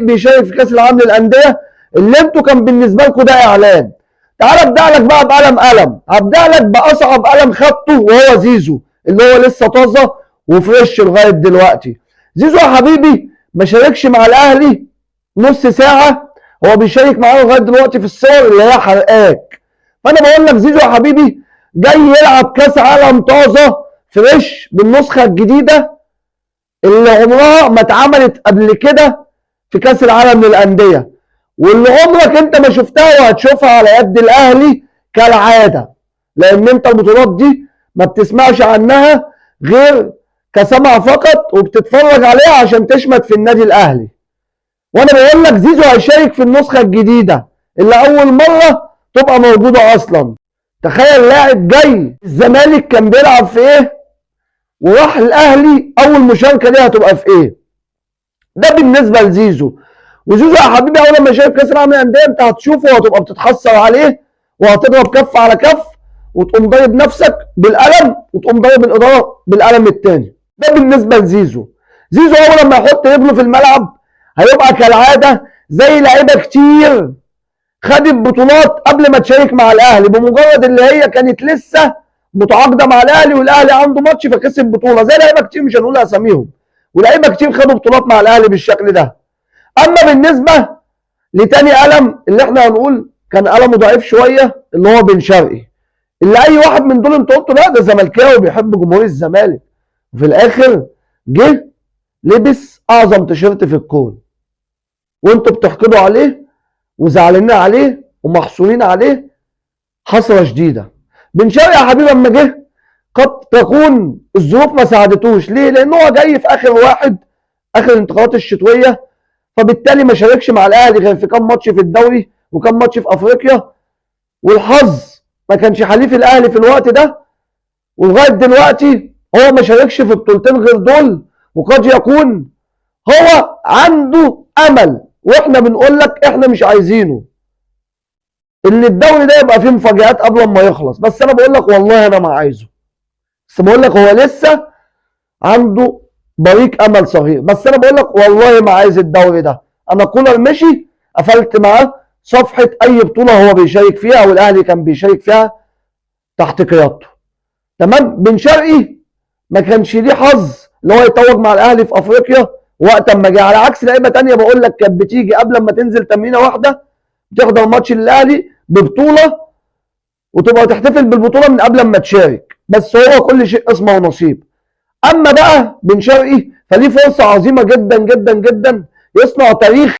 بيشارك في كاس العالم للانديه اللي انتوا كان بالنسبه لكم ده اعلان. تعال ابدا لك بقى بقلم هبدا لك باصعب قلم خدته وهو زيزو اللي هو لسه طازه وفريش لغايه دلوقتي. زيزو يا حبيبي ما شاركش مع الاهلي نص ساعه، هو بيشارك معاه لغايه دلوقتي في الصور اللي هي حرقاك. فانا بقول لك زيزو يا حبيبي جاي يلعب كاس عالم طازه فريش بالنسخه الجديده اللي عمرها ما اتعملت قبل كده في كاس العالم للانديه، واللي عمرك انت ما شفتها وهتشوفها على يد الاهلي كالعاده، لان انت البطولات دي ما بتسمعش عنها غير كسمع فقط وبتتفرج عليها عشان تشمت في النادي الاهلي. وانا بقول لك زيزو هيشارك في النسخه الجديده اللي اول مره تبقى موجوده اصلا. تخيل لاعب جاي الزمالك كان بيلعب في ايه وراح الاهلي اول مشاركه ليه هتبقى في ايه. ده بالنسبه لزيزو. وزيزو يا حبيبي اول ما شايف كاس العالم للانديه انت هتشوفه وهتبقى بتتحسر عليه وهتضرب كف على كف وتقوم ضارب نفسك بالقلم وتقوم ضارب الاداره بالقلم الثاني. ده بالنسبه لزيزو. زيزو اول لما يحط رجله في الملعب هيبقى كالعاده زي لعيبه كتير خدت بطولات قبل ما تشارك مع الاهلي، بمجرد اللي هي كانت لسه متعاقده مع الاهلي والاهلي عنده ماتش فكسب بطوله، زي لعيبه كتير مش هنقول اساميهم، ولعيبه كتير خدوا بطولات مع الاهلي بالشكل ده. اما بالنسبه لتاني قلم اللي احنا هنقول كان قلمه ضعيف شويه اللي هو بن شرقي، اللي اي واحد من دول انت قلت لا ده زملكاوي بيحب جمهور الزمالك، وفي الاخر جه لبس اعظم تيشيرت في الكون وانتوا بتحقدوا عليه وزعلانين عليه ومحصورين عليه حسره شديده. بن شرقي يا حبيبي اما جه قد تكون الظروف ما ساعدتوش، ليه؟ لان هو جاي في اخر الانتقالات الشتويه، فبالتالي ما شاركش مع الاهلي غير في كام ماتش في الدوري وكام ماتش في افريقيا، والحظ ما كانش حليف الاهلي في الوقت ده، ولغايه دلوقتي هو ما شاركش في بطولتين غير دول، وقد يكون هو عنده امل واحنا بنقول لك احنا مش عايزينه ان الدوري ده يبقى فيه مفاجآت قبل ما يخلص، بس انا بقول لك والله انا ما عايزه، بس بقول لك هو لسه عنده بريق امل صغير، بس انا بقول لك والله ما عايز الدوري ده. انا كولر مشي قفلت معاه صفحه اي بطوله هو بيشارك فيها او الاهلي كان بيشارك فيها تحت قيادته. تمام. بن شرقي ما كانش ليه حظ ان هو يتوج مع الاهلي في افريقيا وقت ما جه، على عكس لعيبه ثانيه بقول لك كانت بتيجي قبل ما تنزل تمرينه واحده بتحضر ماتش للاهلي ببطوله وتبقى تحتفل بالبطوله من قبل ما تشارك، بس هو كل شيء اسمه ونصيب. اما بقى بن شرقي فليه فرصه عظيمه جدا جدا جدا يصنع تاريخ